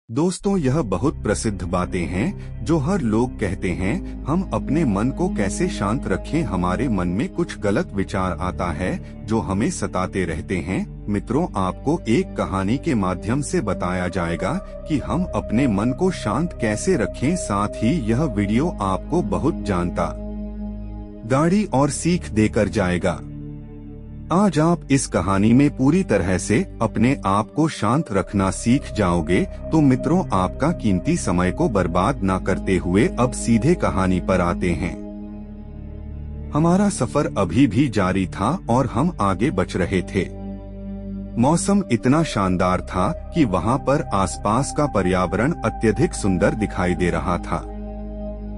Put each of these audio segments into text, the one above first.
दोस्तों, यह बहुत प्रसिद्ध बातें हैं जो हर लोग कहते हैं। हम अपने मन को कैसे शांत रखें। हमारे मन में कुछ गलत विचार आता है जो हमें सताते रहते हैं। मित्रों, आपको एक कहानी के माध्यम से बताया जाएगा कि हम अपने मन को शांत कैसे रखें। साथ ही यह वीडियो आपको बहुत जानकारी और सीख देकर जाएगा। आज आप इस कहानी में पूरी तरह से अपने आप को शांत रखना सीख जाओगे। तो मित्रों, आपका कीमती समय को बर्बाद ना करते हुए अब सीधे कहानी पर आते हैं। हमारा सफर अभी भी जारी था और हम आगे बढ़ रहे थे। मौसम इतना शानदार था कि वहाँ पर आसपास का पर्यावरण अत्यधिक सुंदर दिखाई दे रहा था।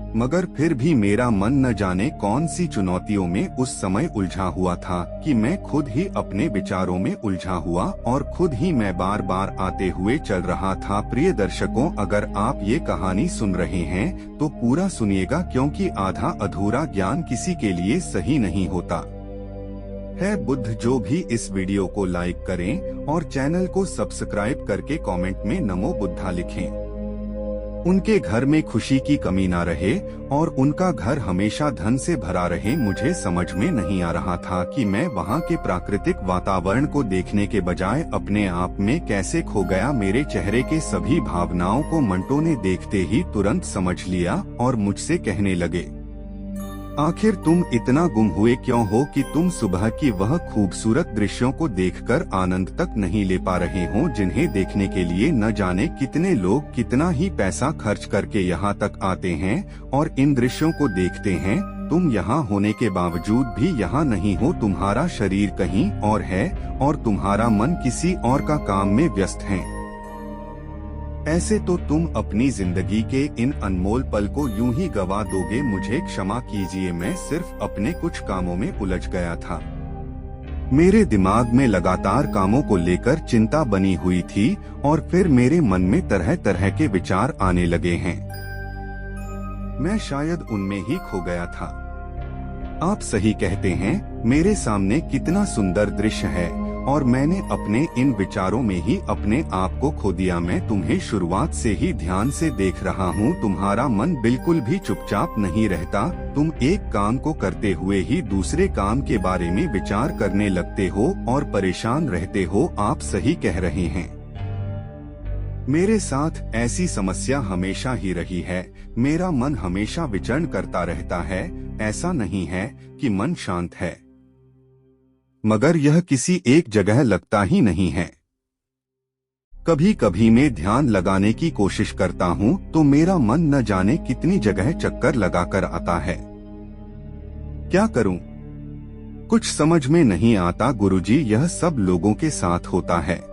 मगर फिर भी मेरा मन न जाने कौन सी चुनौतियों में उस समय उलझा हुआ था कि मैं खुद ही अपने विचारों में उलझा हुआ और खुद ही मैं बार बार आते हुए चल रहा था। प्रिय दर्शकों, अगर आप ये कहानी सुन रहे हैं तो पूरा सुनिएगा, क्योंकि आधा अधूरा ज्ञान किसी के लिए सही नहीं होता है। बुद्ध जो भी इस वीडियो को लाइक करें और चैनल को सब्सक्राइब करके कमेंट में नमो बुद्धा लिखें। उनके घर में खुशी की कमी ना रहे और उनका घर हमेशा धन से भरा रहे। मुझे समझ में नहीं आ रहा था कि मैं वहाँ के प्राकृतिक वातावरण को देखने के बजाय अपने आप में कैसे खो गया। मेरे चेहरे के सभी भावनाओं को मंटो ने देखते ही तुरंत समझ लिया और मुझसे कहने लगे, आखिर तुम इतना गुम हुए क्यों हो कि तुम सुबह की वह खूबसूरत दृश्यों को देखकर आनंद तक नहीं ले पा रहे हो, जिन्हें देखने के लिए न जाने कितने लोग कितना ही पैसा खर्च करके यहाँ तक आते हैं और इन दृश्यों को देखते हैं। तुम यहाँ होने के बावजूद भी यहाँ नहीं हो। तुम्हारा शरीर कहीं और है और तुम्हारा मन किसी और का काम में व्यस्त है। ऐसे तो तुम अपनी जिंदगी के इन अनमोल पल को यूं ही गवा दोगे। मुझे क्षमा कीजिए, मैं सिर्फ अपने कुछ कामों में उलझ गया था। मेरे दिमाग में लगातार कामों को लेकर चिंता बनी हुई थी और फिर मेरे मन में तरह तरह के विचार आने लगे हैं। मैं शायद उनमें ही खो गया था। आप सही कहते हैं, मेरे सामने कितना सुंदर दृश्य है और मैंने अपने इन विचारों में ही अपने आप को खो दिया। मैं तुम्हें शुरुआत से ही ध्यान से देख रहा हूँ। तुम्हारा मन बिल्कुल भी चुपचाप नहीं रहता। तुम एक काम को करते हुए ही दूसरे काम के बारे में विचार करने लगते हो और परेशान रहते हो। आप सही कह रहे हैं, मेरे साथ ऐसी समस्या हमेशा ही रही है। मेरा मन हमेशा विचरण करता रहता है। ऐसा नहीं है कि मन शांत है, मगर यह किसी एक जगह लगता ही नहीं है। कभी कभी मैं ध्यान लगाने की कोशिश करता हूँ तो मेरा मन न जाने कितनी जगह चक्कर लगाकर आता है। क्या करूँ? कुछ समझ में नहीं आता गुरुजी। यह सब लोगों के साथ होता है।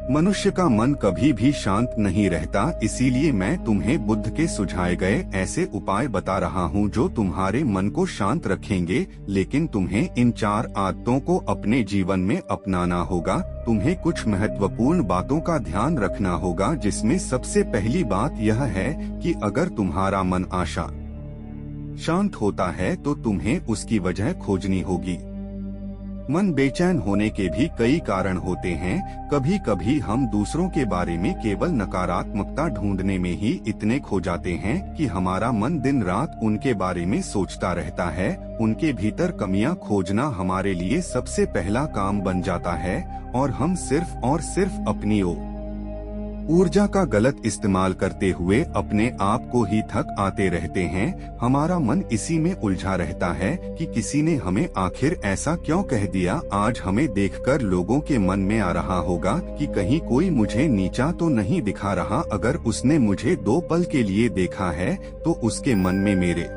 मनुष्य का मन कभी भी शांत नहीं रहता। इसीलिए मैं तुम्हें बुद्ध के सुझाए गए ऐसे उपाय बता रहा हूँ जो तुम्हारे मन को शांत रखेंगे। लेकिन तुम्हें इन 4 आदतों को अपने जीवन में अपनाना होगा। तुम्हें कुछ महत्वपूर्ण बातों का ध्यान रखना होगा, जिसमें सबसे पहली बात यह है कि अगर तुम्हारा मन आशा शांत होता है तो तुम्हें उसकी वजह खोजनी होगी। मन बेचैन होने के भी कई कारण होते हैं। कभी कभी हम दूसरों के बारे में केवल नकारात्मकता ढूंढने में ही इतने खो जाते हैं कि हमारा मन दिन रात उनके बारे में सोचता रहता है। उनके भीतर कमियां खोजना हमारे लिए सबसे पहला काम बन जाता है और हम सिर्फ और सिर्फ अपनी ऊर्जा का गलत इस्तेमाल करते हुए अपने आप को ही थक आते रहते हैं। हमारा मन इसी में उलझा रहता है कि किसी ने हमें आखिर ऐसा क्यों कह दिया। आज हमें देखकर लोगों के मन में आ रहा होगा कि कहीं कोई मुझे नीचा तो नहीं दिखा रहा। अगर उसने मुझे 2 पल के लिए देखा है तो उसके मन में मेरे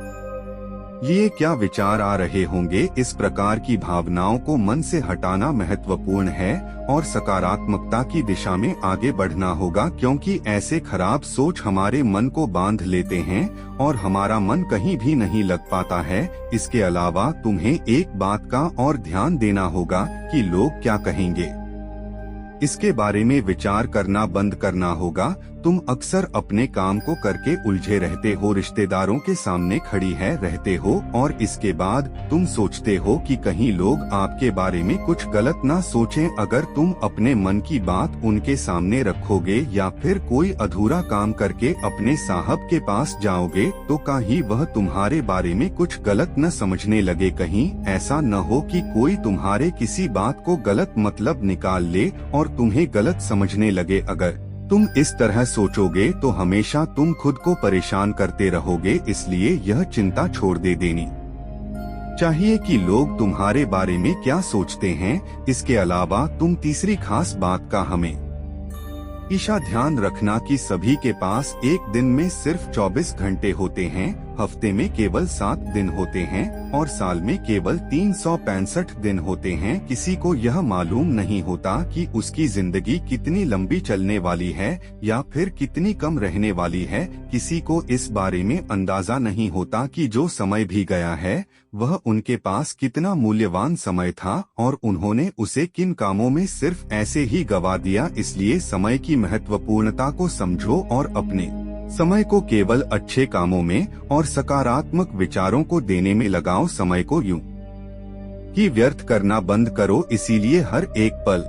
लिए क्या विचार आ रहे होंगे। इस प्रकार की भावनाओं को मन से हटाना महत्वपूर्ण है और सकारात्मकता की दिशा में आगे बढ़ना होगा, क्योंकि ऐसे खराब सोच हमारे मन को बांध लेते हैं और हमारा मन कहीं भी नहीं लग पाता है। इसके अलावा तुम्हें एक बात का और ध्यान देना होगा कि लोग क्या कहेंगे। इसके बारे में विचार करना बंद करना होगा। तुम अक्सर अपने काम को करके उलझे रहते हो, रिश्तेदारों के सामने खड़ी है रहते हो और इसके बाद तुम सोचते हो कि कहीं लोग आपके बारे में कुछ गलत ना सोचें। अगर तुम अपने मन की बात उनके सामने रखोगे या फिर कोई अधूरा काम करके अपने साहब के पास जाओगे तो कहीं वह तुम्हारे बारे में कुछ गलत न समझने लगे। कहीं ऐसा न हो कि कोई तुम्हारे किसी बात को गलत मतलब निकाल ले और तुम्हें गलत समझने लगे। अगर तुम इस तरह सोचोगे तो हमेशा तुम खुद को परेशान करते रहोगे, इसलिए यह चिंता छोड़ देनी चाहिए कि लोग तुम्हारे बारे में क्या सोचते हैं। इसके अलावा तुम तीसरी खास बात का हमेशा ध्यान रखना कि सभी के पास एक दिन में सिर्फ 24 घंटे होते हैं, हफ्ते में केवल 7 दिन होते हैं और साल में केवल 365 दिन होते हैं। किसी को यह मालूम नहीं होता कि उसकी जिंदगी कितनी लंबी चलने वाली है या फिर कितनी कम रहने वाली है। किसी को इस बारे में अंदाजा नहीं होता कि जो समय भी गया है वह उनके पास कितना मूल्यवान समय था और उन्होंने उसे किन कामों में सिर्फ ऐसे ही गवा दिया। इसलिए समय की महत्वपूर्णता को समझो और अपने समय को केवल अच्छे कामों में और सकारात्मक विचारों को देने में लगाओ। समय को यूं ही व्यर्थ करना बंद करो। इसीलिए हर एक पल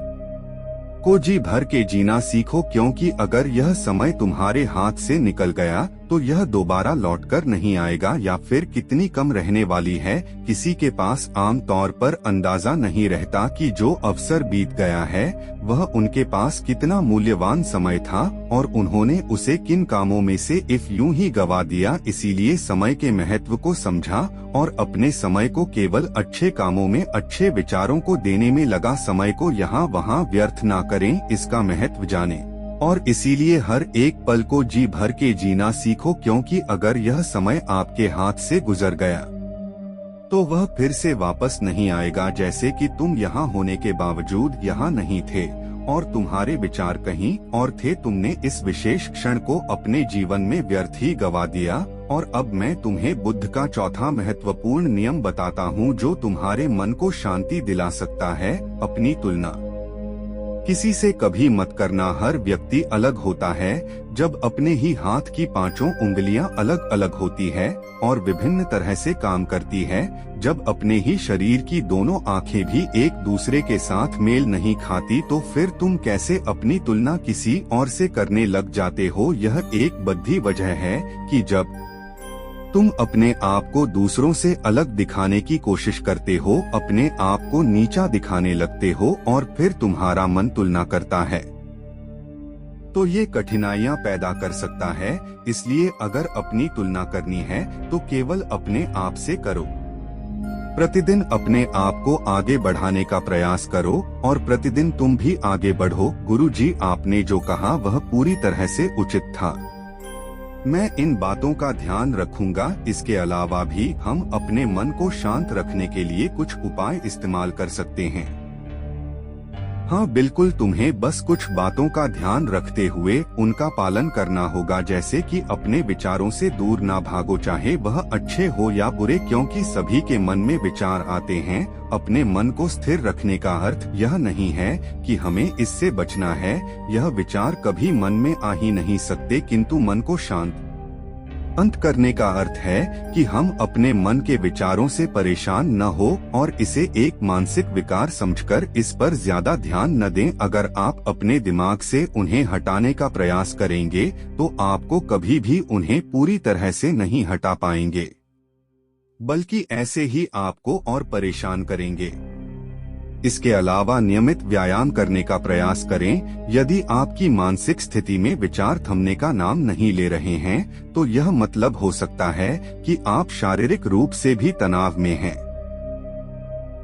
को जी भर के जीना सीखो, क्योंकि अगर यह समय तुम्हारे हाथ से निकल गया तो यह दोबारा लौटकर नहीं आएगा या फिर कितनी कम रहने वाली है। किसी के पास आम तौर पर अंदाजा नहीं रहता कि जो अवसर बीत गया है वह उनके पास कितना मूल्यवान समय था और उन्होंने उसे किन कामों में से यूं ही गवा दिया। इसीलिए समय के महत्व को समझा और अपने समय को केवल अच्छे कामों में, अच्छे विचारों को देने में लगा। समय को यहाँ वहाँ व्यर्थ ना करें, इसका महत्व जाने और इसीलिए हर एक पल को जी भर के जीना सीखो, क्योंकि अगर यह समय आपके हाथ से गुजर गया तो वह फिर से वापस नहीं आएगा। जैसे कि तुम यहाँ होने के बावजूद यहाँ नहीं थे और तुम्हारे विचार कहीं और थे, तुमने इस विशेष क्षण को अपने जीवन में व्यर्थ ही गवा दिया। और अब मैं तुम्हें बुद्ध का चौथा महत्वपूर्ण नियम बताता हूँ जो तुम्हारे मन को शांति दिला सकता है। अपनी तुलना किसी से कभी मत करना। हर व्यक्ति अलग होता है। जब अपने ही हाथ की 5 उंगलियां अलग अलग होती है और विभिन्न तरह से काम करती है, जब अपने ही शरीर की दोनों आंखें भी एक दूसरे के साथ मेल नहीं खाती, तो फिर तुम कैसे अपनी तुलना किसी और से करने लग जाते हो। यह एक बद्धी वजह है कि जब तुम अपने आप को दूसरों से अलग दिखाने की कोशिश करते हो, अपने आप को नीचा दिखाने लगते हो और फिर तुम्हारा मन तुलना करता है तो ये कठिनाइयां पैदा कर सकता है। इसलिए अगर अपनी तुलना करनी है तो केवल अपने आप से करो। प्रतिदिन अपने आप को आगे बढ़ाने का प्रयास करो और प्रतिदिन तुम भी आगे बढ़ो। गुरुजी, आपने जो कहा वह पूरी तरह से उचित था। मैं इन बातों का ध्यान रखूंगा। इसके अलावा भी हम अपने मन को शांत रखने के लिए कुछ उपाय इस्तेमाल कर सकते हैं। हाँ बिल्कुल, तुम्हें बस कुछ बातों का ध्यान रखते हुए उनका पालन करना होगा, जैसे कि अपने विचारों से दूर ना भागो, चाहे वह अच्छे हो या बुरे, क्योंकि सभी के मन में विचार आते हैं। अपने मन को स्थिर रखने का अर्थ यह नहीं है कि हमें इससे बचना है। यह विचार कभी मन में आ ही नहीं सकते, किंतु मन को शांत करने का अर्थ है कि हम अपने मन के विचारों से परेशान न हो और इसे एक मानसिक विकार समझकर इस पर ज्यादा ध्यान न दें। अगर आप अपने दिमाग से उन्हें हटाने का प्रयास करेंगे तो आपको कभी भी उन्हें पूरी तरह से नहीं हटा पाएंगे, बल्कि ऐसे ही आपको और परेशान करेंगे। इसके अलावा नियमित व्यायाम करने का प्रयास करें। यदि आपकी मानसिक स्थिति में विचार थमने का नाम नहीं ले रहे हैं तो यह मतलब हो सकता है कि आप शारीरिक रूप से भी तनाव में हैं।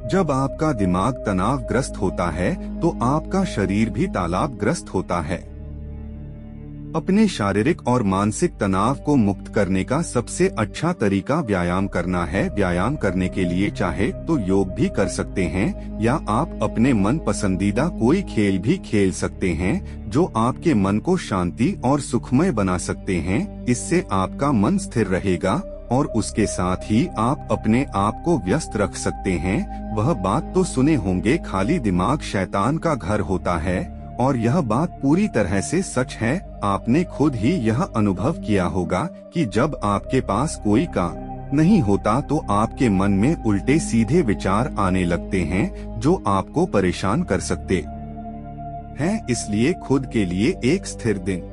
जब आपका दिमाग तनावग्रस्त होता है तो आपका शरीर भी तालाबग्रस्त होता है। अपने शारीरिक और मानसिक तनाव को मुक्त करने का सबसे अच्छा तरीका व्यायाम करना है। व्यायाम करने के लिए चाहे तो योग भी कर सकते हैं या आप अपने मन पसंदीदा कोई खेल भी खेल सकते हैं जो आपके मन को शांति और सुखमय बना सकते हैं। इससे आपका मन स्थिर रहेगा और उसके साथ ही आप अपने आप को व्यस्त रख सकते हैं। वह बात तो सुने होंगे, खाली दिमाग शैतान का घर होता है और यह बात पूरी तरह से सच है। आपने खुद ही यह अनुभव किया होगा कि जब आपके पास कोई काम नहीं होता तो आपके मन में उल्टे सीधे विचार आने लगते हैं जो आपको परेशान कर सकते हैं। इसलिए खुद के लिए एक स्थिर दिन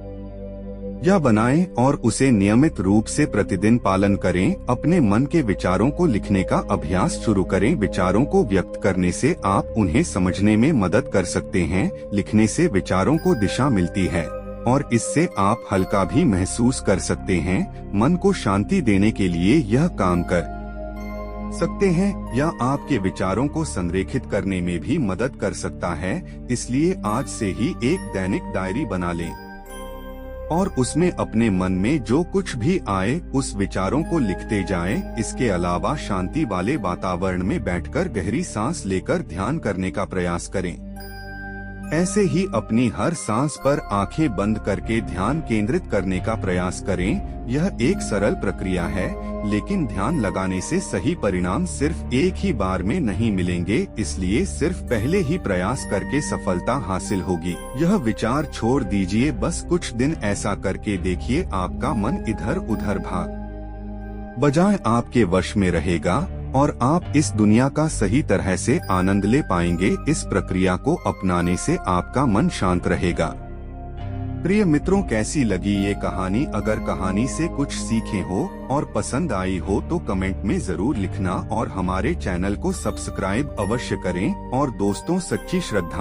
या बनाएं और उसे नियमित रूप से प्रतिदिन पालन करें। अपने मन के विचारों को लिखने का अभ्यास शुरू करें। विचारों को व्यक्त करने से आप उन्हें समझने में मदद कर सकते हैं। लिखने से विचारों को दिशा मिलती है और इससे आप हल्का भी महसूस कर सकते हैं। मन को शांति देने के लिए यह काम कर सकते हैं या आपके विचारों को संरेखित करने में भी मदद कर सकता है। इसलिए आज से ही एक दैनिक डायरी बना लें और उसमें अपने मन में जो कुछ भी आए उस विचारों को लिखते जाएं। इसके अलावा शांति वाले वातावरण में बैठकर गहरी सांस लेकर ध्यान करने का प्रयास करें। ऐसे ही अपनी हर सांस पर आंखें बंद करके ध्यान केंद्रित करने का प्रयास करें। यह एक सरल प्रक्रिया है, लेकिन ध्यान लगाने से सही परिणाम सिर्फ एक ही बार में नहीं मिलेंगे। इसलिए सिर्फ पहले ही प्रयास करके सफलता हासिल होगी। यह विचार छोड़ दीजिए, बस कुछ दिन ऐसा करके देखिए, आपका मन इधर उधर भाग बजाय आपके वश में रहेगा और आप इस दुनिया का सही तरह से आनंद ले पाएंगे। इस प्रक्रिया को अपनाने से आपका मन शांत रहेगा। प्रिय मित्रों, कैसी लगी ये कहानी? अगर कहानी से कुछ सीखे हो और पसंद आई हो तो कमेंट में जरूर लिखना और हमारे चैनल को सब्सक्राइब अवश्य करें। और दोस्तों, सच्ची श्रद्धा